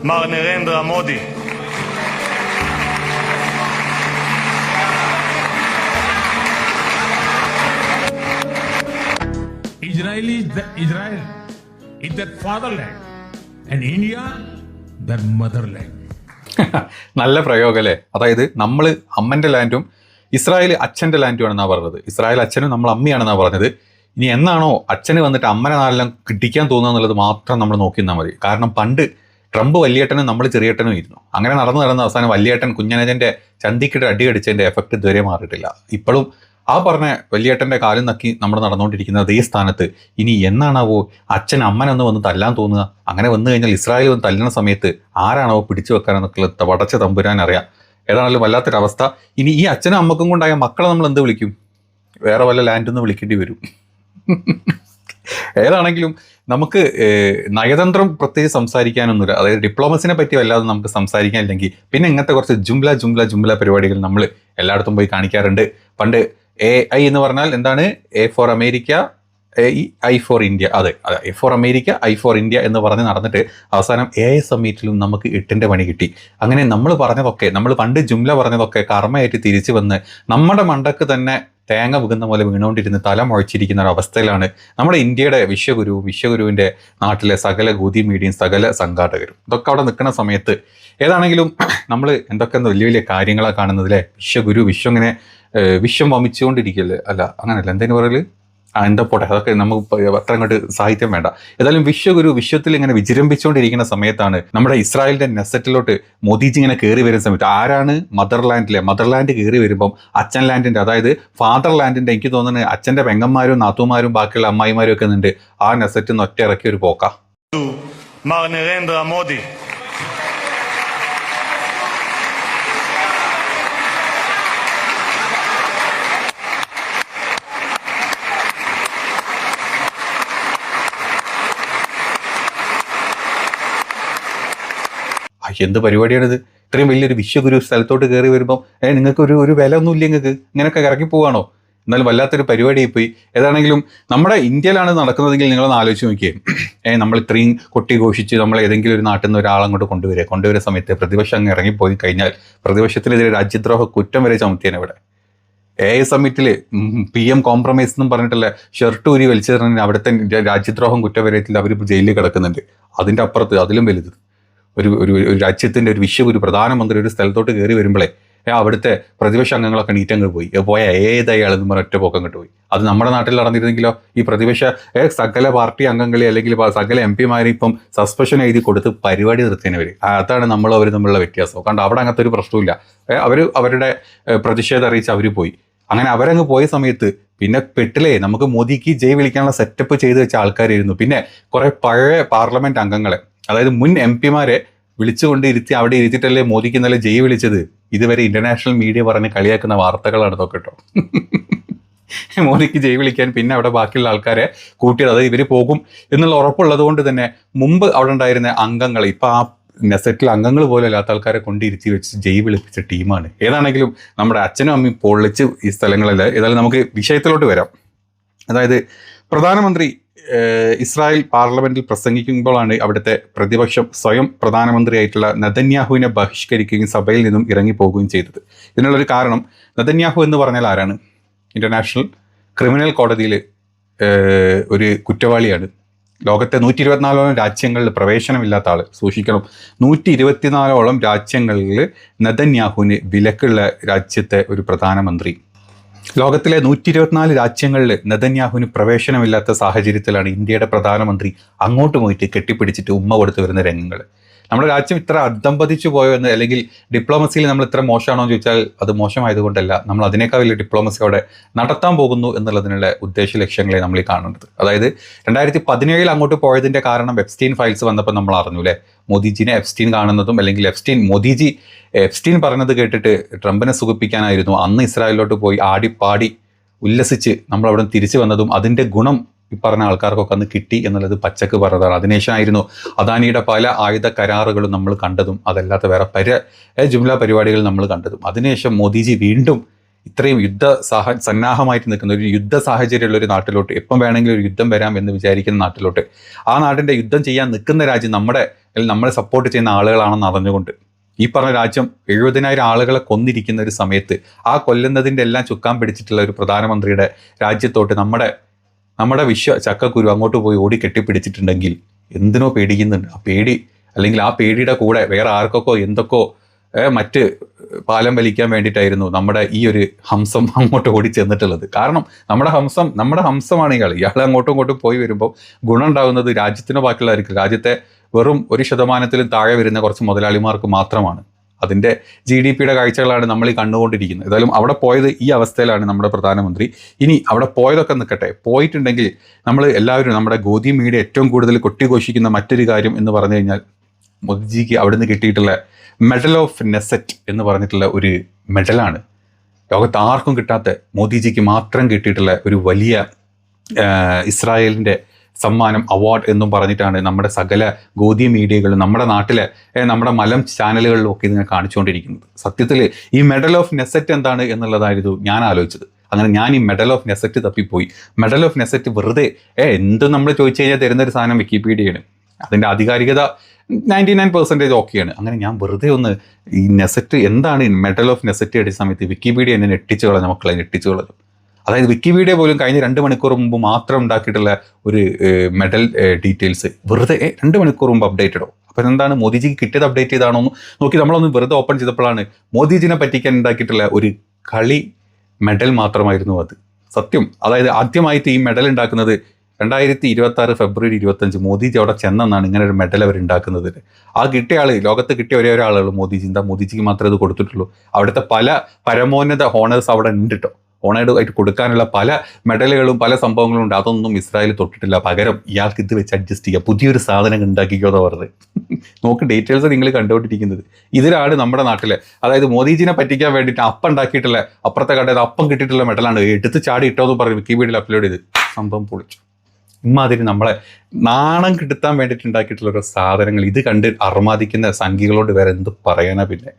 Mar Narendra Modi. Israel is their fatherland and India their motherland. നല്ല പ്രയോഗം അല്ലേ? അതായത് നമ്മൾ അമ്മൻ്റെ ലാൻഡും ഇസ്രായേൽ അച്ഛൻ്റെ ലാൻഡും ആണെന്നാണ് പറഞ്ഞത്. ഇസ്രായേൽ അച്ഛനും നമ്മൾ അമ്മയാണെന്നാണ് പറഞ്ഞത്. ഇനി എന്നാണോ അച്ഛന് വന്നിട്ട് അമ്മനെ നാലെല്ലാം കിട്ടിക്കാൻ തോന്നുക എന്നുള്ളത് മാത്രം നമ്മൾ നോക്കി നിന്നാൽ മതി. കാരണം പണ്ട് ട്രംപ് വലിയേട്ടനും നമ്മൾ ചെറിയേട്ടനും ഇരുന്നു. അങ്ങനെ നടന്ന് അവസാനം വലിയേട്ടൻ കുഞ്ഞനജൻ്റെ ചന്തിക്കിട്ട് അടി അടിച്ചതിൻ്റെ എഫക്റ്റ് ഇതുവരെ മാറിയിട്ടില്ല. ഇപ്പോഴും ആ പറഞ്ഞ വലിയേട്ടൻ്റെ കാലും നക്കി നമ്മൾ നടന്നുകൊണ്ടിരിക്കുന്ന അതേ സ്ഥാനത്ത് ഇനി എന്നാണാവോ അച്ഛൻ അമ്മനൊന്ന് വന്ന് തല്ലാൻ തോന്നുക? അങ്ങനെ വന്നു കഴിഞ്ഞാൽ ഇസ്രായേൽ വന്ന് തല്ലുന്ന സമയത്ത് ആരാണാവോ പിടിച്ചു വെക്കാനെന്നൊക്കെ വടച്ച തമ്പുരാൻ അറിയാം. ഏതാണെങ്കിലും വല്ലാത്തൊരവസ്ഥ. ഇനി ഈ അച്ഛനും അമ്മക്കും കൊണ്ടായ മക്കളെ നമ്മൾ എന്ത് വിളിക്കും? വേറെ വല്ല ലാൻഡിൽ നിന്ന് വിളിക്കേണ്ടി വരും. ഏതാണെങ്കിലും നമുക്ക് നയതന്ത്രം പ്രത്യേകിച്ച് സംസാരിക്കാനൊന്നുമില്ല. അതായത് ഡിപ്ലോമസിനെ പറ്റി വല്ലാതെ നമുക്ക് സംസാരിക്കാനില്ലെങ്കിൽ പിന്നെ ഇങ്ങനത്തെ കുറച്ച് ജുംല പരിപാടികൾ നമ്മൾ എല്ലായിടത്തും പോയി കാണിക്കാറുണ്ട്. പണ്ട് AI എന്ന് പറഞ്ഞാൽ എന്താണ്? A four America, I for India. അതെ, A four America, I for India എന്ന് പറഞ്ഞ് നടന്നിട്ട് അവസാനം AI സമ്മിറ്റിലും നമുക്ക് 8ന്റെ പണി കിട്ടി. അങ്ങനെ നമ്മൾ പറഞ്ഞതൊക്കെ, നമ്മൾ പണ്ട് ജുംല പറഞ്ഞതൊക്കെ കർമ്മയായിട്ട് തിരിച്ചു വന്ന് നമ്മുടെ മണ്ടക്ക് തന്നെ തേങ്ങ വീകുന്ന പോലെ വീണുകൊണ്ടിരുന്ന് തല മുഴച്ചിരിക്കുന്ന ഒരു അവസ്ഥയിലാണ് നമ്മുടെ ഇന്ത്യയുടെ വിശ്വഗുരുവിൻ്റെ നാട്ടിലെ സകല ഗോതി മീഡിയയും സകല സംഘാടകരും ഇതൊക്കെ അവിടെ നിൽക്കുന്ന സമയത്ത് ഏതാണെങ്കിലും നമ്മൾ എന്തൊക്കെ വലിയ കാര്യങ്ങളാണ് കാണുന്നതിലെ വിശ്വം ഇങ്ങനെ വിശ്വം വമിച്ചുകൊണ്ടിരിക്കുകയല്ലേ? അല്ല, അങ്ങനെയല്ല, എന്തേലും പറയല് എന്താ പോട്ടെ, അതൊക്കെ നമുക്ക് അത്ര അങ്ങോട്ട് സാഹിത്യം വേണ്ട. ഏതായാലും വിശ്വത്തിൽ ഇങ്ങനെ വിജൃംഭിച്ചുകൊണ്ടിരിക്കുന്ന സമയത്താണ് നമ്മുടെ ഇസ്രായേലിന്റെ നെസറ്റിലോട്ട് മോദിജി ഇങ്ങനെ കയറി വരുന്ന സമയത്ത് ആരാണ് മദർലാൻഡ് കയറി വരുമ്പം അച്ഛൻ ലാൻഡിന്റെ, അതായത് ഫാദർ ലാൻഡിന്റെ, എനിക്ക് തോന്നുന്നത് അച്ഛന്റെ പെങ്ങന്മാരും നാത്തുമാരും ബാക്കിയുള്ള അമ്മായിമാരും ഒക്കെ ഉണ്ട്. ആ നെസറ്റിൽ നിന്ന് ഒറ്റ ഇറക്കിയ ഒരു പോക്ക. Mar Narendra Modi. എന്ത് പരിപാടിയാണിത്? ഇത്രയും വലിയൊരു വിശ്വഗുരു സ്ഥലത്തോട്ട് കയറി വരുമ്പം നിങ്ങൾക്ക് ഒരു വില ഒന്നുമില്ല, നിങ്ങൾക്ക് ഇങ്ങനെയൊക്കെ ഇറക്കി പോവാണോ? എന്നാലും വല്ലാത്തൊരു പരിപാടിയായി പോയി. ഏതാണെങ്കിലും നമ്മുടെ ഇന്ത്യയിലാണ് നടക്കുന്നതെങ്കിൽ നിങ്ങളൊന്ന് ആലോചിച്ച് നോക്കിയേ. നമ്മൾ ഇത്രയും കൊട്ടിഘോഷിച്ച് നമ്മൾ ഏതെങ്കിലും ഒരു നാട്ടിൽ നിന്ന് ഒരാളങ്ങോട്ട് കൊണ്ടുവരുന്ന സമയത്ത് പ്രതിപക്ഷം അങ്ങ് ഇറങ്ങിപ്പോയി കഴിഞ്ഞാൽ പ്രതിപക്ഷത്തിനെതിരെ രാജ്യദ്രോഹ കുറ്റം വരെ ചുമത്തിയാണ് ഇവിടെ. AI സമ്മിറ്റിൽ PM കോംപ്രമൈസ് എന്നും പറഞ്ഞിട്ടുള്ള ഷർട്ട് ഊരി വലിച്ചെറിഞ്ഞ അവിടുത്തെ രാജ്യദ്രോഹം കുറ്റവരത്തിൽ അവർ ജയിലിൽ കിടക്കുന്നുണ്ട്. അതിൻ്റെ അപ്പുറത്ത് അതിലും വലുത് ഒരു രാജ്യത്തിൻ്റെ ഒരു വിശ്വഗുരു പ്രധാനമന്ത്രി ഒരു സ്ഥലത്തോട്ട് കയറി വരുമ്പോഴേ അവിടുത്തെ പ്രതിപക്ഷ അംഗങ്ങളൊക്കെ നീറ്റങ്ങ് പോയ ഏതായാളെന്ന് പറഞ്ഞ ഒറ്റ പോക്കം കിട്ടുപോയി. അത് നമ്മുടെ നാട്ടിൽ നടന്നിരുന്നെങ്കിലോ ഈ പ്രതിപക്ഷ സകല പാർട്ടി അംഗങ്ങളെ അല്ലെങ്കിൽ സകല MP-മാരെ ഇപ്പം സസ്പെൻഷൻ എഴുതി കൊടുത്ത് പരിപാടി നിർത്തിയവർ. അതാണ് അവർ തമ്മിലുള്ള വ്യത്യാസം. കാരണം അവിടെ അങ്ങനത്തെ ഒരു പ്രശ്നമില്ല. അവരുടെ പ്രതിഷേധം അറിയിച്ച് അവർ പോയി. അങ്ങനെ അവരങ്ങ് പോയ സമയത്ത് പിന്നെ പെട്ടിലേ നമുക്ക് മോദിക്ക് ജയ് വിളിക്കാനുള്ള സെറ്റപ്പ് ചെയ്ത് വെച്ച ആൾക്കാരായിരുന്നു. പിന്നെ കുറെ പഴയ പാർലമെന്റ് അംഗങ്ങളെ, അതായത് മുൻ MP-മാരെ വിളിച്ചുകൊണ്ട് അവിടെ ഇരുത്തിയിട്ടല്ലേ മോദിക്ക് ഇന്നലെ ജയ് വിളിച്ചത്. ഇതുവരെ ഇന്റർനാഷണൽ മീഡിയ പറഞ്ഞ് കളിയാക്കുന്ന വാർത്തകളാണ് ഇതൊക്കെ കേട്ടോ. മോദിക്ക് ജയ് വിളിക്കാൻ പിന്നെ അവിടെ ബാക്കിയുള്ള ആൾക്കാരെ കൂട്ടിയത്, അതായത് ഇവർ പോകും എന്നുള്ള ഉറപ്പുള്ളത് കൊണ്ട് തന്നെ മുമ്പ് അവിടെ ഉണ്ടായിരുന്ന അംഗങ്ങൾ ഇപ്പം ആ നെസറ്റിൽ അംഗങ്ങൾ പോലും അല്ലാത്ത ആൾക്കാരെ കൊണ്ടിരുത്തി വെച്ച് ജയ് വിളിപ്പിച്ച ടീമാണ്. ഏതാണെങ്കിലും നമ്മുടെ അച്ഛനും അമ്മയും പൊള്ളിച്ച് ഈ സ്ഥലങ്ങളിൽ. ഏതായാലും നമുക്ക് വിഷയത്തിലോട്ട് വരാം. അതായത് പ്രധാനമന്ത്രി ഇസ്രായേൽ പാർലമെന്റിൽ പ്രസംഗിക്കുമ്പോഴാണ് അവിടുത്തെ പ്രതിപക്ഷം സ്വയം പ്രധാനമന്ത്രിയായിട്ടുള്ള നെതന്യാഹുവിനെ ബഹിഷ്കരിക്കുകയും സഭയിൽ നിന്നും ഇറങ്ങിപ്പോകുകയും ചെയ്തത്. ഇതിനുള്ളൊരു കാരണം, നെതന്യാഹു എന്ന് പറഞ്ഞാൽ ആരാണ്? ഇന്റർനാഷണൽ ക്രിമിനൽ കോടതിയിൽ ഒരു കുറ്റവാളിയാണ്. ലോകത്തെ 124ഓളം രാജ്യങ്ങളിൽ പ്രവേശനമില്ലാത്ത ആൾ. സൂക്ഷിക്കണം, 124ഓളം രാജ്യങ്ങളിൽ നെതന്യാഹുവിന് വിലക്കുള്ള രാജ്യത്തെ ഒരു പ്രധാനമന്ത്രി. ലോകത്തിലെ 124 രാജ്യങ്ങളിൽ നെതന്യാഹുവിന് പ്രവേശനമില്ലാത്ത സാഹചര്യത്തിലാണ് ഇന്ത്യയുടെ പ്രധാനമന്ത്രി അങ്ങോട്ട് പോയിട്ട് കെട്ടിപ്പിടിച്ചിട്ട് ഉമ്മ കൊടുത്തു വരുന്ന രംഗങ്ങൾ. നമ്മുടെ രാജ്യം ഇത്ര അധംപതിച്ചു പോയോ എന്ന്, അല്ലെങ്കിൽ ഡിപ്ലോമസിയിൽ നമ്മൾ ഇത്ര മോശമാണോ എന്ന് ചോദിച്ചാൽ അത് മോശമായതുകൊണ്ടല്ല, നമ്മൾ അതിനേക്കാൾ വലിയ ഡിപ്ലോമസി അവിടെ നടത്താൻ പോകുന്നു എന്നുള്ളതിനുള്ള ഉദ്ദേശ ലക്ഷ്യങ്ങളെ നമ്മൾ ഈ കാണുന്നത്. അതായത് 2017 അങ്ങോട്ട് പോയതിൻ്റെ കാരണം എപ്സ്റ്റീൻ ഫയൽസ് വന്നപ്പോൾ നമ്മൾ അറിഞ്ഞു അല്ലേ? മോദിജിനെ എപ്സ്റ്റീൻ കാണുന്നതും, അല്ലെങ്കിൽ മോദിജി എപ്സ്റ്റീൻ പറഞ്ഞത് കേട്ടിട്ട് ട്രംപിനെ സുഖിപ്പിക്കാനായിരുന്നു അന്ന് ഇസ്രായേലിലോട്ട് പോയി ആടിപ്പാടി ഉല്ലസിച്ച് നമ്മൾ അവിടെ തിരിച്ചു വന്നതും അതിൻ്റെ ഗുണം ഈ പറഞ്ഞ ആൾക്കാർക്കൊക്കെ അന്ന് കിട്ടി എന്നുള്ളത് പച്ചക്ക് പറഞ്ഞതാണ്. അതിനുശേഷമായിരുന്നു അദാനിയുടെ പല ആയുധ കരാറുകളും നമ്മൾ കണ്ടതും, അതല്ലാത്ത വേറെ ജുംല പരിപാടികൾ നമ്മൾ കണ്ടതും. അതിനുശേഷം മോദിജി വീണ്ടും ഇത്രയും സന്നാഹമായിട്ട് നിൽക്കുന്ന ഒരു യുദ്ധ സാഹചര്യമുള്ള ഒരു നാട്ടിലോട്ട്, എപ്പം വേണമെങ്കിലും ഒരു യുദ്ധം വരാം എന്ന് വിചാരിക്കുന്ന നാട്ടിലോട്ട്, ആ നാടിൻ്റെ യുദ്ധം ചെയ്യാൻ നിൽക്കുന്ന രാജ്യം നമ്മുടെ അല്ലെങ്കിൽ നമ്മളെ സപ്പോർട്ട് ചെയ്യുന്ന ആളുകളാണെന്ന് അറിഞ്ഞുകൊണ്ട് ഈ പറഞ്ഞ രാജ്യം 70,000 ആളുകളെ കൊന്നിരിക്കുന്ന ഒരു സമയത്ത് ആ കൊല്ലുന്നതിൻ്റെ എല്ലാം ചുക്കാൻ പിടിച്ചിട്ടുള്ള ഒരു പ്രധാനമന്ത്രിയുടെ രാജ്യത്തോട്ട് നമ്മുടെ ചക്കക്കുരു അങ്ങോട്ട് പോയി ഓടി കെട്ടിപ്പിടിച്ചിട്ടുണ്ടെങ്കിൽ എന്തിനോ പേടിക്കുന്നുണ്ട്. ആ പേടി അല്ലെങ്കിൽ ആ പേടിയുടെ കൂടെ വേറെ ആർക്കൊക്കെ എന്തൊക്കെ മറ്റ് പാലം വലിക്കാൻ വേണ്ടിയിട്ടായിരുന്നു നമ്മുടെ ഈ ഒരു ഹംസം അങ്ങോട്ട് ഓടി ചെന്നിട്ടുള്ളത്. കാരണം നമ്മുടെ ഹംസമാണ് ഇയാൾ അങ്ങോട്ടും ഇങ്ങോട്ടും പോയി വരുമ്പോൾ ഗുണം ഉണ്ടാകുന്നത് രാജ്യത്തിനോ ബാക്കിയുള്ളവർക്ക് രാജ്യത്തെ വെറും 1% താഴെ വരുന്ന കുറച്ച് മുതലാളിമാർക്ക് മാത്രമാണ്. അതിൻ്റെ GDPയുടെ കാഴ്ചകളാണ് നമ്മൾ ഈ കണ്ടുകൊണ്ടിരിക്കുന്നത്. ഏതായാലും അവിടെ പോയത് ഈ അവസ്ഥയിലാണ് നമ്മുടെ പ്രധാനമന്ത്രി. ഇനി അവിടെ പോയതൊക്കെ നിൽക്കട്ടെ, പോയിട്ടുണ്ടെങ്കിൽ നമ്മൾ എല്ലാവരും നമ്മുടെ ഗോദി മീഡിയ ഏറ്റവും കൂടുതൽ കൊട്ടിഘോഷിക്കുന്ന മറ്റൊരു കാര്യം എന്ന് പറഞ്ഞു കഴിഞ്ഞാൽ മോദിജിക്ക് അവിടുന്ന് കിട്ടിയിട്ടുള്ള മെഡൽ ഓഫ് നെസറ്റ് എന്ന് പറഞ്ഞിട്ടുള്ള ഒരു മെഡലാണ്. ലോകത്ത് ആർക്കും കിട്ടാത്ത, മോദിജിക്ക് മാത്രം കിട്ടിയിട്ടുള്ള ഒരു വലിയ ഇസ്രായേലിൻ്റെ സമ്മാനം, അവാർഡ് എന്നും പറഞ്ഞിട്ടാണ് നമ്മുടെ സകല ഗോദി മീഡിയകളും നമ്മുടെ നാട്ടിലെ നമ്മുടെ മലം ചാനലുകളിലും ഒക്കെ ഇതിനെ കാണിച്ചുകൊണ്ടിരിക്കുന്നത്. സത്യത്തിൽ ഈ മെഡൽ ഓഫ് നെസറ്റ് എന്താണ് എന്നുള്ളതായിരുന്നു ഞാൻ ആലോചിച്ചത്. അങ്ങനെ ഞാൻ ഈ മെഡൽ ഓഫ് നെസറ്റ് തപ്പിപ്പോയി. മെഡൽ ഓഫ് നെസറ്റ് വെറുതെ എന്ത് നമ്മൾ ചോദിച്ചു കഴിഞ്ഞാൽ തരുന്നൊരു സാധനം വിക്കിപീഡിയയാണ്. അതിൻ്റെ ആധികാരികത 99% ഓക്കെയാണ്. അങ്ങനെ ഞാൻ വെറുതെ ഒന്ന് ഈ നെസറ്റ് എന്താണ് മെഡൽ ഓഫ് നെസറ്റ് അടിച്ച സമയത്ത് വിക്കിപീഡിയ എന്നെ ഞെട്ടിച്ചു കളഞ്ഞു, മക്കളെ ഞെട്ടിച്ചു കളഞ്ഞു. അതായത് വിക്കിപീഡിയ പോലും കഴിഞ്ഞ 2 മണിക്കൂർ മുമ്പ് മാത്രം ഉണ്ടാക്കിയിട്ടുള്ള ഒരു മെഡൽ ഡീറ്റെയിൽസ് വെറുതെ 2 മണിക്കൂർ മുമ്പ് അപ്ഡേറ്റഡോ. അപ്പം എന്താണ് മോദിജിക്ക് കിട്ടിയത് അപ്ഡേറ്റ് ചെയ്താണോ എന്ന് നോക്കി നമ്മളൊന്ന് വെറുതെ ഓപ്പൺ ചെയ്തപ്പോഴാണ് മോദിജിനെ പറ്റിക്കാൻ ഉണ്ടാക്കിയിട്ടുള്ള ഒരു കളി മെഡൽ മാത്രമായിരുന്നു അത്. സത്യം. അതായത് ആദ്യമായിട്ട് ഈ മെഡൽ ഉണ്ടാക്കുന്നത് 2026 ഫെബ്രുവരി 25 മോദിജി അവിടെ ചെന്നെന്നാണ് ഇങ്ങനെ ഒരു മെഡൽ അവർ ഉണ്ടാക്കുന്നത്. ആ കിട്ടിയ ആൾ, ലോകത്ത് കിട്ടിയ ഒരേ ഒരാളുള്ളൂ മോദിജി. മോദിജിക്ക് മാത്രമേ ഇത് കൊടുത്തിട്ടുള്ളൂ. അവിടുത്തെ പല പരമോന്നത ഹോണേഴ്സ് അവിടെ ഉണ്ട് കേട്ടോ. ഓണേഡ് ആയിട്ട് കൊടുക്കാനുള്ള പല മെഡലുകളും പല സംഭവങ്ങളും ഉണ്ട്. അതൊന്നും ഇസ്രായേൽ തൊട്ടിട്ടില്ല. പകരം ഇയാൾക്ക് ഇത് വെച്ച് അഡ്ജസ്റ്റ് ചെയ്യുക, പുതിയൊരു സാധനം ഉണ്ടാക്കിക്കോ എന്ന് പറഞ്ഞത്. നോക്ക്, ഡീറ്റെയിൽസ് നിങ്ങൾ കണ്ടുകൊണ്ടിരിക്കുന്നത്. ഇതിലാണ് നമ്മുടെ നാട്ടിലെ, അതായത് മോദിജിനെ പറ്റിക്കാൻ വേണ്ടിയിട്ട് അപ്പം ഉണ്ടാക്കിയിട്ടുള്ള, അപ്പുറത്തെ കടയിൽ അപ്പം കിട്ടിയിട്ടുള്ള മെഡലാണ് എടുത്ത് ചാടി ഇട്ടോ എന്ന് പറഞ്ഞ് വിക്കിപീഡിയയിൽ അപ്ലോഡ് ചെയ്ത് സംഭവം പൊളിച്ചു. ഇമാതിരി നമ്മളെ നാണം കിട്ടുത്താൻ വേണ്ടിയിട്ട് ഉണ്ടാക്കിയിട്ടുള്ള ഓരോ സാധനങ്ങൾ ഇത് കണ്ട് അർമാദിക്കുന്ന സംഖ്യകളോട് വേറെ എന്ത് പറയാനാ പിന്നെ.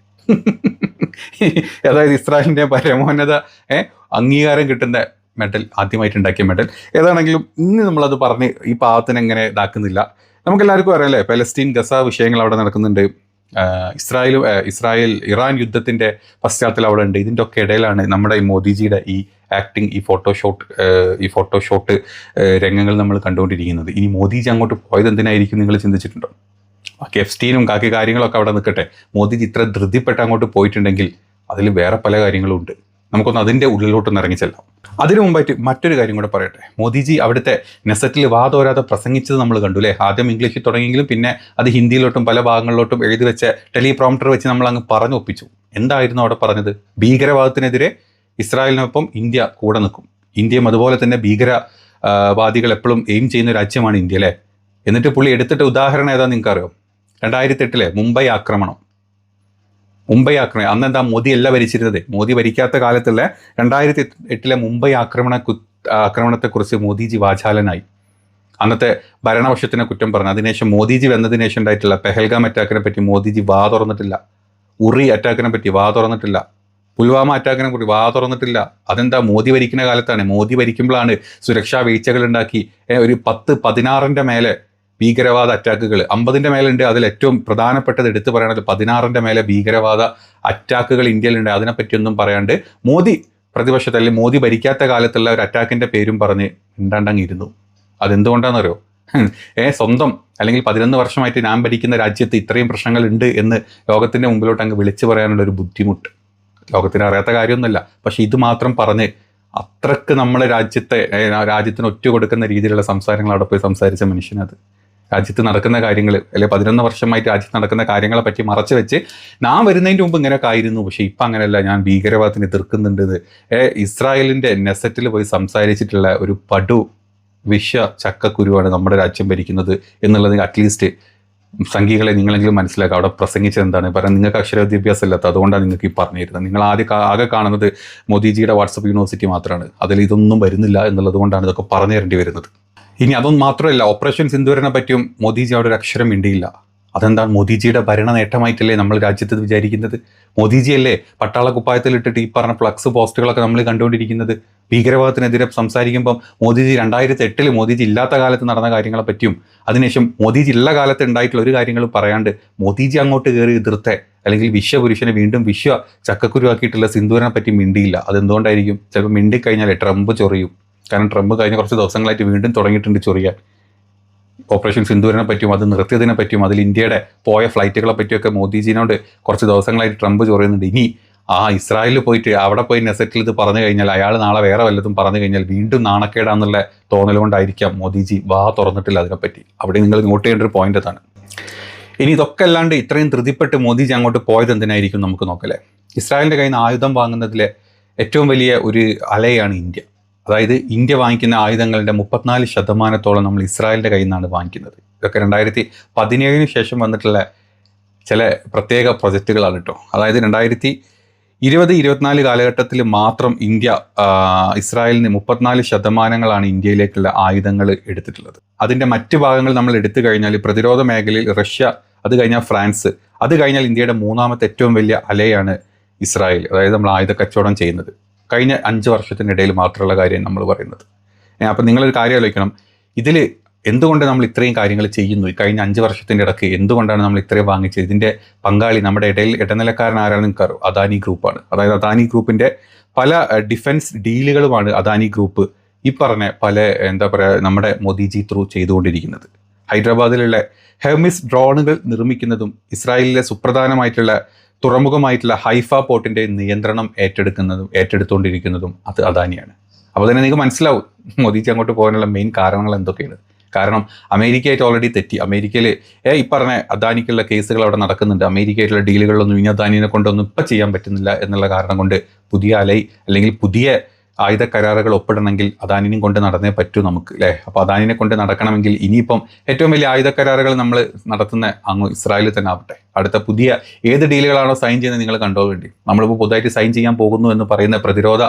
അതായത് ഇസ്രായേലിൻ്റെ പരമോന്നത അംഗീകാരം കിട്ടുന്ന മെഡൽ, ആദ്യമായിട്ട് ഉണ്ടാക്കിയ മെഡൽ. ഏതാണെങ്കിലും ഇന്ന് നമ്മളത് പറഞ്ഞ് ഈ പാവത്തിന് എങ്ങനെ ഇതാക്കുന്നില്ല. നമുക്കെല്ലാവർക്കും അറിയാലേ, പലസ്തീൻ ഗസ വിഷയങ്ങൾ അവിടെ നടക്കുന്നുണ്ട്. ഇറാൻ യുദ്ധത്തിൻ്റെ പശ്ചാത്തലം അവിടെ ഉണ്ട്. ഇതിൻ്റെ ഒക്കെ ഇടയിലാണ് നമ്മുടെ ഈ മോദിജിയുടെ ഈ ആക്ടിങ്, ഈ ഫോട്ടോഷോട്ട് രംഗങ്ങൾ നമ്മൾ കണ്ടുകൊണ്ടിരിക്കുന്നത്. ഇനി മോദിജി അങ്ങോട്ട് പോയത് എന്തിനായിരിക്കും നിങ്ങൾ ചിന്തിച്ചിട്ടുണ്ടോ? ബാക്കി എഫ്സ്റ്റീനും ബാക്കി കാര്യങ്ങളൊക്കെ അവിടെ നിൽക്കട്ടെ. മോദിജി ഇത്ര ധൃതിപ്പെട്ട് അങ്ങോട്ട് പോയിട്ടുണ്ടെങ്കിൽ അതിൽ വേറെ പല കാര്യങ്ങളും ഉണ്ട്. നമുക്കൊന്ന് അതിൻ്റെ ഉള്ളിലോട്ടൊന്ന് ഇറങ്ങിച്ചെല്ലാം. അതിനു മുമ്പായിട്ട് മറ്റൊരു കാര്യം കൂടെ പറയട്ടെ. മോദിജി അവിടുത്തെ നെസറ്റിൽ വാതോരാതെ പ്രസംഗിച്ചത് നമ്മൾ കണ്ടു അല്ലേ. ആദ്യം ഇംഗ്ലീഷിൽ തുടങ്ങിയെങ്കിലും പിന്നെ അത് ഹിന്ദിയിലോട്ടും പല ഭാഗങ്ങളിലോട്ടും എഴുതി വെച്ച ടെലിപ്രോംപ്റ്റർ വെച്ച് നമ്മൾ അങ്ങ് പറഞ്ഞൊപ്പിച്ചു. എന്തായിരുന്നു അവിടെ പറഞ്ഞത്? ഭീകരവാദത്തിനെതിരെ ഇസ്രായേലിനൊപ്പം ഇന്ത്യ കൂടെ നിൽക്കും, ഇന്ത്യയും അതുപോലെ തന്നെ ഭീകരവാദികൾ എപ്പോഴും എയിം ചെയ്യുന്ന രാജ്യമാണ് ഇന്ത്യ അല്ലേ. എന്നിട്ട് പുള്ളി എടുത്തിട്ട് ഉദാഹരണം ഏതാ നിങ്ങൾക്ക് അറിയോ? 2008 മുംബൈ ആക്രമണം. അന്നെന്താ മോദി അല്ല ഭരിച്ചിരുന്നത്. മോദി ഭരിക്കാത്ത കാലത്തുള്ള 2008 മുംബൈ ആക്രമണത്തെക്കുറിച്ച് മോദിജി വാചാലനായി. അന്നത്തെ ഭരണപക്ഷത്തിനെ കുറ്റം പറഞ്ഞു. അതിനുശേഷം മോദിജി വന്നതിന് ശേഷം ഉണ്ടായിട്ടുള്ള പെഹൽഗാം അറ്റാക്കിനെ പറ്റി മോദിജി വാ തുറന്നിട്ടില്ല. ഉറി അറ്റാക്കിനെ പറ്റി വാ തുറന്നിട്ടില്ല. പുൽവാമ അറ്റാക്കിനെ കുറിച്ച് വാ തുറന്നിട്ടില്ല. അതെന്താ? മോദി ഭരിക്കുന്ന കാലത്താണ്. മോദി ഭരിക്കുമ്പോഴാണ് സുരക്ഷാ വീഴ്ചകൾ ഉണ്ടാക്കി ഒരു 10-16 മേലെ ഭീകരവാദ അറ്റാക്കുകൾ, 50 മേലുണ്ട്. അതിൽ ഏറ്റവും പ്രധാനപ്പെട്ടത് എടുത്തു പറയണത് 16 മേലെ ഭീകരവാദ അറ്റാക്കുകൾ ഇന്ത്യയിലുണ്ട്. അതിനെപ്പറ്റിയൊന്നും പറയാണ്ട് മോദി പ്രതിപക്ഷത്ത് അല്ലെങ്കിൽ മോദി ഭരിക്കാത്ത കാലത്തുള്ള ഒരു അറ്റാക്കിൻ്റെ പേരും പറഞ്ഞ് മിണ്ടാണ്ടങ്ങിരുന്നു. അതെന്തുകൊണ്ടാണെന്നറിയോ? സ്വന്തം അല്ലെങ്കിൽ 11 വർഷമായിട്ട് ഞാൻ ഭരിക്കുന്ന രാജ്യത്ത് ഇത്രയും പ്രശ്നങ്ങളുണ്ട് എന്ന് ലോകത്തിൻ്റെ മുമ്പിലോട്ട് അങ്ങ് വിളിച്ചു പറയാനുള്ളൊരു ബുദ്ധിമുട്ട്. ലോകത്തിന് അറിയാത്ത കാര്യമൊന്നുമല്ല. പക്ഷെ ഇത് മാത്രം പറഞ്ഞ് അത്രക്ക് നമ്മളെ രാജ്യത്തിന് ഒറ്റ കൊടുക്കുന്ന രീതിയിലുള്ള സംസാരങ്ങൾ അവിടെ പോയി സംസാരിച്ച മനുഷ്യനത്. രാജ്യത്ത് നടക്കുന്ന കാര്യങ്ങൾ അല്ലെങ്കിൽ 11 വർഷമായിട്ട് രാജ്യത്ത് നടക്കുന്ന കാര്യങ്ങളെ പറ്റി മറച്ചു വെച്ച് ഞാൻ വരുന്നതിൻ്റെ മുമ്പ് ഇങ്ങനെയൊക്കെ ആയിരുന്നു, പക്ഷേ ഇപ്പം അങ്ങനെയല്ല, ഞാൻ ഭീകരവാദത്തിന് എതിർക്കുന്നുണ്ട്. ഇസ്രായേലിൻ്റെ നെസറ്റിൽ പോയി സംസാരിച്ചിട്ടുള്ള ഒരു ചക്കക്കുരുവാണ് നമ്മുടെ രാജ്യം ഭരിക്കുന്നത് എന്നുള്ളത് അറ്റ്ലീസ്റ്റ് സംഘികളെ നിങ്ങളെങ്കിലും മനസ്സിലാക്കുക. അവിടെ പ്രസംഗിച്ചത് എന്താണ് പറയാൻ? നിങ്ങൾക്ക് അക്ഷര വിദ്യാഭ്യാസം ഇല്ലാത്ത, അതുകൊണ്ടാണ് നിങ്ങൾക്ക് ഈ പറഞ്ഞു തരുന്നത്. നിങ്ങൾ ആകെ കാണുന്നത് മോദിജിയുടെ വാട്സപ്പ് യൂണിവേഴ്സിറ്റി മാത്രമാണ്. അതിൽ ഇതൊന്നും വരുന്നില്ല എന്നുള്ളത് കൊണ്ടാണ് ഇതൊക്കെ പറഞ്ഞു തരേണ്ടി വരുന്നത്. ഇനി അതൊന്നും മാത്രമല്ല, ഓപ്പറേഷൻ സിന്ദൂരിനെ പറ്റിയും മോദിജി അവിടെ ഒരു അക്ഷരം മിണ്ടിയില്ല. അതെന്താണ്? മോദിജിയുടെ ഭരണ നേട്ടമായിട്ടല്ലേ നമ്മൾ രാജ്യത്ത് വിചാരിക്കുന്നത്? മോദിജിയല്ലേ പട്ടാള കുപ്പായത്തിലിട്ടിട്ട് ഈ പറഞ്ഞ ഫ്ലക്സ് പോസ്റ്റുകളൊക്കെ നമ്മൾ കണ്ടുകൊണ്ടിരിക്കുന്നത്? ഭീകരവാദത്തിനെതിരെ സംസാരിക്കുമ്പം മോദിജി 2008 മോദിജി ഇല്ലാത്ത കാലത്ത് നടന്ന കാര്യങ്ങളെ പറ്റിയും അതിനുശേഷം മോദിജി ഉള്ള കാലത്ത് ഉണ്ടായിട്ടുള്ള ഒരു കാര്യങ്ങളും പറയാണ്ട് മോദിജി അങ്ങോട്ട് കയറി എതിർത്തെ അല്ലെങ്കിൽ വിശ്വപുരുഷനെ വീണ്ടും വിശ്വ ചക്കക്കുരുവാക്കിയിട്ടുള്ള സിന്ദൂരനെ പറ്റി മിണ്ടിയില്ല. അതെന്തുകൊണ്ടായിരിക്കും? ചിലപ്പോൾ മിണ്ടിക്കഴിഞ്ഞാൽ ട്രംപ് ചൊറിയും. കാരണം ട്രംപ് കഴിഞ്ഞ കുറച്ച് ദിവസങ്ങളായിട്ട് വീണ്ടും തുടങ്ങിയിട്ടുണ്ട് ചൊറിയാൻ. ഓപ്പറേഷൻ സിന്ദൂരിനെ പറ്റിയും അത് നിർത്തിയതിനെ പറ്റിയും അതിൽ ഇന്ത്യയുടെ പോയ ഫ്ലൈറ്റുകളെ പറ്റിയൊക്കെ മോദിജിനോട് കുറച്ച് ദിവസങ്ങളായിട്ട് ട്രംപ് ചൊറിയുന്നുണ്ട്. ഇനി ഇസ്രായേലിൽ പോയിട്ട് അവിടെ പോയി നെസറ്റിൽ ഇത് പറഞ്ഞു കഴിഞ്ഞാൽ അയാൾ നാളെ വേറെ വല്ലതും പറഞ്ഞു കഴിഞ്ഞാൽ വീണ്ടും നാണക്കേടാന്നുള്ള തോന്നലുകൊണ്ടായിരിക്കാം മോദിജി തുറന്നിട്ടില്ല അതിനെപ്പറ്റി. അവിടെ നിങ്ങൾ നോട്ട് ചെയ്യേണ്ട ഒരു പോയിന്റ് അതാണ്. ഇനി ഇതൊക്കെ അല്ലാണ്ട് ഇത്രയും ധൃതിപ്പെട്ട് മോദിജി അങ്ങോട്ട് പോയത് എന്തിനായിരിക്കും നമുക്ക് നോക്കല്ലേ. ഇസ്രായേലിൻ്റെ കയ്യിൽ നിന്ന് ആയുധം വാങ്ങുന്നതിലെ ഏറ്റവും വലിയ ഒരു അലയാണ് ഇന്ത്യ. അതായത് ഇന്ത്യ വാങ്ങിക്കുന്ന ആയുധങ്ങളുടെ 34% നമ്മൾ ഇസ്രായേലിൻ്റെ കയ്യിൽ നിന്നാണ് വാങ്ങിക്കുന്നത്. ഇതൊക്കെ 2017 ശേഷം വന്നിട്ടുള്ള ചില പ്രത്യേക പ്രൊജക്റ്റുകളാണ് കേട്ടോ. അതായത് 2020-24 കാലഘട്ടത്തിൽ മാത്രം ഇന്ത്യ ഇസ്രായേലിന് 34% ഇന്ത്യയിലേക്കുള്ള ആയുധങ്ങൾ എടുത്തിട്ടുള്ളത്. അതിൻ്റെ മറ്റ് ഭാഗങ്ങൾ നമ്മൾ എടുത്തു കഴിഞ്ഞാൽ പ്രതിരോധ മേഖലയിൽ റഷ്യ, അത് കഴിഞ്ഞാൽ ഫ്രാൻസ്, അത് കഴിഞ്ഞാൽ ഇന്ത്യയുടെ മൂന്നാമത്തെ ഏറ്റവും വലിയ അലയാണ് ഇസ്രായേൽ. അതായത് നമ്മൾ ആയുധ കച്ചവടം ചെയ്യുന്നത് കഴിഞ്ഞ 5 വർഷത്തിനിടയിൽ മാത്രമുള്ള കാര്യം നമ്മൾ പറയുന്നത്. അപ്പം നിങ്ങളൊരു കാര്യം ആലോചിക്കണം, ഇതിൽ എന്തുകൊണ്ട് നമ്മൾ ഇത്രയും കാര്യങ്ങൾ ചെയ്യുന്നു? ഈ കഴിഞ്ഞ 5 വർഷത്തിൻ്റെ ഇടയ്ക്ക് എന്തുകൊണ്ടാണ് നമ്മൾ ഇത്രയും വാങ്ങിച്ചത്? ഇതിൻ്റെ പങ്കാളി നമ്മുടെ ഇടനിലക്കാരൻ ആരാണെന്ന് നിങ്ങൾക്കറിയോ? അദാനി ഗ്രൂപ്പാണ്. അതായത് അദാനി ഗ്രൂപ്പിൻ്റെ പല ഡിഫൻസ് ഡീലുകളുമാണ് അദാനി ഗ്രൂപ്പ് ഈ പറഞ്ഞ പല നമ്മുടെ മോദിജി ത്രൂ ചെയ്തുകൊണ്ടിരിക്കുന്നത്. ഹൈദരാബാദിലുള്ള ഹെർമിസ് ഡ്രോണുകൾ നിർമ്മിക്കുന്നതും ഇസ്രായേലിലെ സുപ്രധാനമായിട്ടുള്ള തുറമുഖമായിട്ടുള്ള ഹൈഫ പോർട്ടിൻ്റെ നിയന്ത്രണം ഏറ്റെടുത്തുകൊണ്ടിരിക്കുന്നതും അത് അദാനിയാണ്. അപ്പോൾ തന്നെ നിങ്ങൾക്ക് മനസ്സിലാവും മോദിജി അങ്ങോട്ട് പോകാനുള്ള മെയിൻ കാരണങ്ങൾ എന്തൊക്കെയാണ്. കാരണം അമേരിക്കയായിട്ട് ഓൾറെഡി തെറ്റി. അമേരിക്കയിൽ ഈ പറഞ്ഞ അദാനിക്കുള്ള കേസുകൾ അവിടെ നടക്കുന്നുണ്ട്. അമേരിക്കയായിട്ടുള്ള ഡീലുകളിലൊന്നും ഇനി അദാനിനെ കൊണ്ടൊന്നും ഇപ്പം ചെയ്യാൻ പറ്റുന്നില്ല എന്നുള്ള കാരണം കൊണ്ട് പുതിയ അല്ലെങ്കിൽ പുതിയ ആയുധ കരാറുകൾ ഒപ്പിടണമെങ്കിൽ അദാനിനെയും കൊണ്ട് നടന്നേ പറ്റൂ നമുക്ക്, അല്ലേ? അപ്പോൾ അദാനിനെ കൊണ്ട് നടക്കണമെങ്കിൽ ഇനിയിപ്പം ഏറ്റവും വലിയ ആയുധ കരാറുകൾ നമ്മൾ നടത്തുന്ന അങ്ങ് ഇസ്രായേലിൽ തന്നെ ആവട്ടെ. അടുത്ത പുതിയ ഏത് ഡീലുകളാണോ സൈൻ ചെയ്യുന്നത് നിങ്ങൾ കണ്ടോ വേണ്ടി. നമ്മളിപ്പോൾ പുതുതായിട്ട് സൈൻ ചെയ്യാൻ പോകുന്നു എന്ന് പറയുന്ന പ്രതിരോധ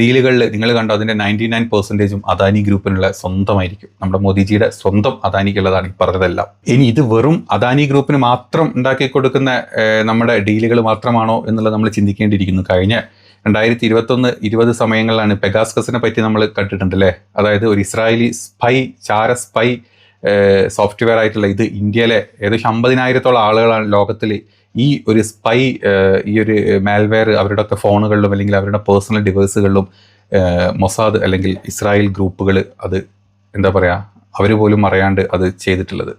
ഡീലുകളിൽ നിങ്ങൾ കണ്ടോ അതിൻ്റെ 99% അദാനി ഗ്രൂപ്പിനുള്ള സ്വന്തമായിരിക്കും. നമ്മുടെ മോദിജിയുടെ സ്വന്തം അദാനിക്കുള്ളതാണ് ഈ പറഞ്ഞതെല്ലാം. ഇനി ഇത് വെറും അദാനി ഗ്രൂപ്പിന് മാത്രം ഉണ്ടാക്കി കൊടുക്കുന്ന നമ്മുടെ ഡീലുകൾ മാത്രമാണോ എന്നുള്ളത് നമ്മൾ ചിന്തിക്കേണ്ടിയിരിക്കുന്നു. കഴിഞ്ഞ 2021-20 സമയങ്ങളിലാണ് പെഗാസ്കസിനെ പറ്റി നമ്മൾ കണ്ടിട്ടുണ്ട്, അല്ലേ? അതായത് ഒരു ഇസ്രായേലി ചാര സ്പൈ സോഫ്റ്റ്വെയർ ആയിട്ടുള്ള ഇത് ഇന്ത്യയിലെ ഏകദേശം 50,000-ഓളം ആളുകളാണ് ലോകത്തിൽ ഈ ഒരു സ്പൈ ഈ ഒരു മാൽവെയർ അവരുടെ ഒക്കെ ഫോണുകളിലും അല്ലെങ്കിൽ അവരുടെ പേഴ്സണൽ ഡിവൈസുകളിലും മൊസാദ് അല്ലെങ്കിൽ ഇസ്രായേൽ ഗ്രൂപ്പുകൾ അത് അവർ പോലും അറിയാണ്ട് അത് ചെയ്തിട്ടുള്ളത്,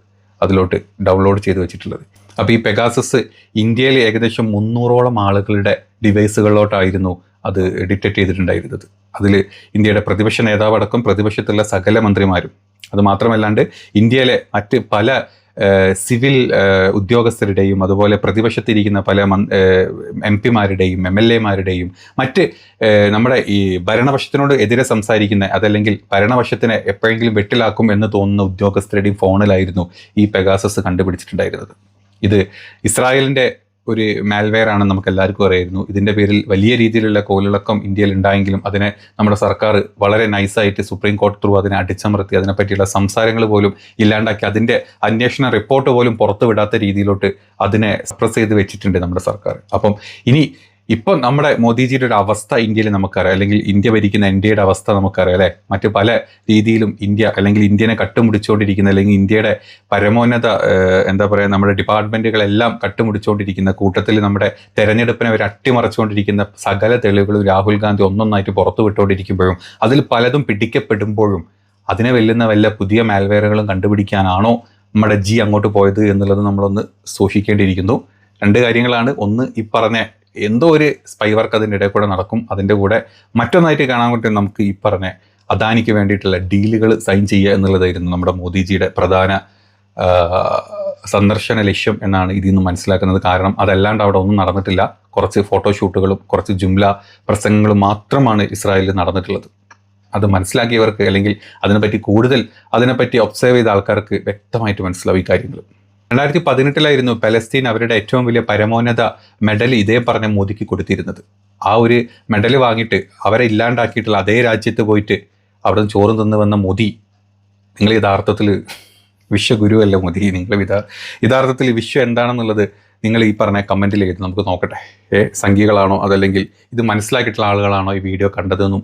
അതിലോട്ട് ഡൗൺലോഡ് ചെയ്ത് വെച്ചിട്ടുള്ളത്. അപ്പോൾ ഈ പെഗാസസ് ഇന്ത്യയിൽ ഏകദേശം 300-ഓളം ആളുകളുടെ ഡിവൈസുകളിലോട്ടായിരുന്നു അത് ഡിറ്റക്ട് ചെയ്തിട്ടുണ്ടായിരുന്നത്. അതിൽ ഇന്ത്യയുടെ പ്രതിപക്ഷ നേതാവടക്കം പ്രതിപക്ഷത്തുള്ള സകല മന്ത്രിമാരും, അത് മാത്രമല്ലാണ്ട് ഇന്ത്യയിലെ മറ്റ് പല സിവിൽ ഉദ്യോഗസ്ഥരുടെയും അതുപോലെ പ്രതിപക്ഷത്തിരിക്കുന്ന പല MP-മാരുടെയും MLA-മാരുടെയും മറ്റ് നമ്മുടെ ഈ ഭരണപക്ഷത്തിനോട് എതിരെ സംസാരിക്കുന്ന അതല്ലെങ്കിൽ ഭരണപക്ഷത്തിനെ എപ്പോഴെങ്കിലും വെട്ടിലാക്കും എന്ന് തോന്നുന്ന ഉദ്യോഗസ്ഥരുടെയും ഫോണിലായിരുന്നു ഈ പെഗാസസ് കണ്ടുപിടിച്ചിട്ടുണ്ടായിരുന്നത്. ഇത് ഇസ്രായേലിൻ്റെ ഒരു മാൽവെയർ ആണെന്ന് നമുക്ക് എല്ലാവർക്കും അറിയായിരുന്നു. ഇതിൻ്റെ പേരിൽ വലിയ രീതിയിലുള്ള കോലിളക്കം ഇന്ത്യയിൽ ഉണ്ടായെങ്കിലും അതിനെ നമ്മുടെ സർക്കാർ വളരെ നൈസായിട്ട് സുപ്രീം കോടതി ത്രൂ അതിനെ അടിച്ചമർത്തി അതിനെപ്പറ്റിയുള്ള സംസാരങ്ങൾ പോലും ഇല്ലാണ്ടാക്കി അതിൻ്റെ അന്വേഷണ റിപ്പോർട്ട് പോലും പുറത്തു വിടാത്ത രീതിയിലോട്ട് അതിനെ സപ്രസ് ചെയ്ത് വെച്ചിട്ടുണ്ട് നമ്മുടെ സർക്കാർ. അപ്പം ഇപ്പം നമ്മുടെ മോദിജിയുടെ ഒരു അവസ്ഥ ഇന്ത്യയിൽ നമുക്കറിയാം, അല്ലെങ്കിൽ ഇന്ത്യ ഭരിക്കുന്ന NDAയുടെ അവസ്ഥ നമുക്കറിയാം, അല്ലേ? മറ്റ് പല രീതിയിലും ഇന്ത്യ അല്ലെങ്കിൽ ഇന്ത്യനെ കട്ടുമുടിച്ചുകൊണ്ടിരിക്കുന്ന അല്ലെങ്കിൽ ഇന്ത്യയുടെ പരമോന്നത നമ്മുടെ ഡിപ്പാർട്ട്മെൻറ്റുകളെല്ലാം കട്ടുമുടിച്ചുകൊണ്ടിരിക്കുന്ന കൂട്ടത്തിൽ നമ്മുടെ തെരഞ്ഞെടുപ്പിനെ അവർ അട്ടിമറിച്ചുകൊണ്ടിരിക്കുന്ന സകല തെളിവുകളും രാഹുൽ ഗാന്ധി ഒന്നൊന്നായിട്ട് പുറത്തു വിട്ടുകൊണ്ടിരിക്കുമ്പോഴും അതിൽ പലതും പിടിക്കപ്പെടുമ്പോഴും അതിനെ വെല്ലുന്ന വല്ല പുതിയ മാൽവെയറുകളും കണ്ടുപിടിക്കാനാണോ നമ്മുടെ അങ്ങോട്ട് പോയത് എന്നുള്ളത് നമ്മളൊന്ന് സൂക്ഷിക്കേണ്ടിയിരിക്കുന്നു. 2 കാര്യങ്ങളാണ്. ഒന്ന്, ഈ പറഞ്ഞ എന്തോ ഒരു സ്പൈ വർക്ക് അതിൻ്റെ ഇടയിൽ കൂടെ നടക്കും. അതിൻ്റെ കൂടെ മറ്റൊന്നായിട്ട് കാണാൻ പറ്റും നമുക്ക് ഈ പറഞ്ഞ അദാനിക്ക് വേണ്ടിയിട്ടുള്ള ഡീലുകൾ സൈൻ ചെയ്യുക എന്നുള്ളതായിരുന്നു നമ്മുടെ മോദിജിയുടെ പ്രധാന സന്ദർശന ലക്ഷ്യം എന്നാണ് ഇതിൽ നിന്ന് മനസ്സിലാക്കുന്നത്. കാരണം അതല്ലാണ്ട് അവിടെ ഒന്നും നടന്നിട്ടില്ല. കുറച്ച് ഫോട്ടോഷൂട്ടുകളും കുറച്ച് ജുംല പ്രസംഗങ്ങളും മാത്രമാണ് ഇസ്രായേലിൽ നടന്നിട്ടുള്ളത്. അത് മനസ്സിലാക്കിയവർക്ക് അല്ലെങ്കിൽ അതിനെപ്പറ്റി ഒബ്സർവ് ചെയ്ത ആൾക്കാർക്ക് വ്യക്തമായിട്ട് മനസ്സിലാവും ഈ കാര്യങ്ങൾ. 2018 പലസ്തീൻ അവരുടെ ഏറ്റവും വലിയ പരമോന്നത മെഡൽ ഇതേ പറഞ്ഞ മോദിക്ക് കൊടുത്തിരുന്നത്. ആ ഒരു മെഡൽ വാങ്ങിയിട്ട് അവരെ ഇല്ലാണ്ടാക്കിയിട്ടുള്ള അതേ രാജ്യത്ത് പോയിട്ട് അവിടെ നിന്ന് ചോറും തിന്ന് വന്ന മോദി, നിങ്ങൾ യഥാർത്ഥത്തിൽ വിശ്വഗുരുവല്ല മോദി. നിങ്ങൾ യഥാർത്ഥത്തിൽ വിശ്വം എന്താണെന്നുള്ളത് നിങ്ങൾ ഈ പറഞ്ഞ കമൻറ്റിൽ എഴുതി നമുക്ക് നോക്കട്ടെ. സംഖ്യകളാണോ അതല്ലെങ്കിൽ ഇത് മനസ്സിലാക്കിയിട്ടുള്ള ആളുകളാണോ ഈ വീഡിയോ കണ്ടതെന്നും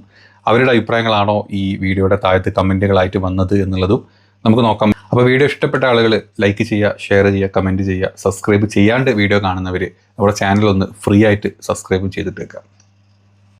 അവരുടെ അഭിപ്രായങ്ങളാണോ ഈ വീഡിയോയുടെ താഴത്ത് കമൻറ്റുകളായിട്ട് വന്നത് എന്നുള്ളതും നമുക്ക് നോക്കാം. അപ്പോൾ വീഡിയോ ഇഷ്ടപ്പെട്ട ആളുകൾ ലൈക്ക് ചെയ്യുക, ഷെയർ ചെയ്യുക, കമൻറ്റ് ചെയ്യുക. സബ്സ്ക്രൈബ് ചെയ്യാണ്ട് വീഡിയോ കാണുന്നവർ നമ്മുടെ ചാനൽ ഒന്ന് ഫ്രീ ആയിട്ട് സബ്സ്ക്രൈബ് ചെയ്തിട്ട് വെക്കുക.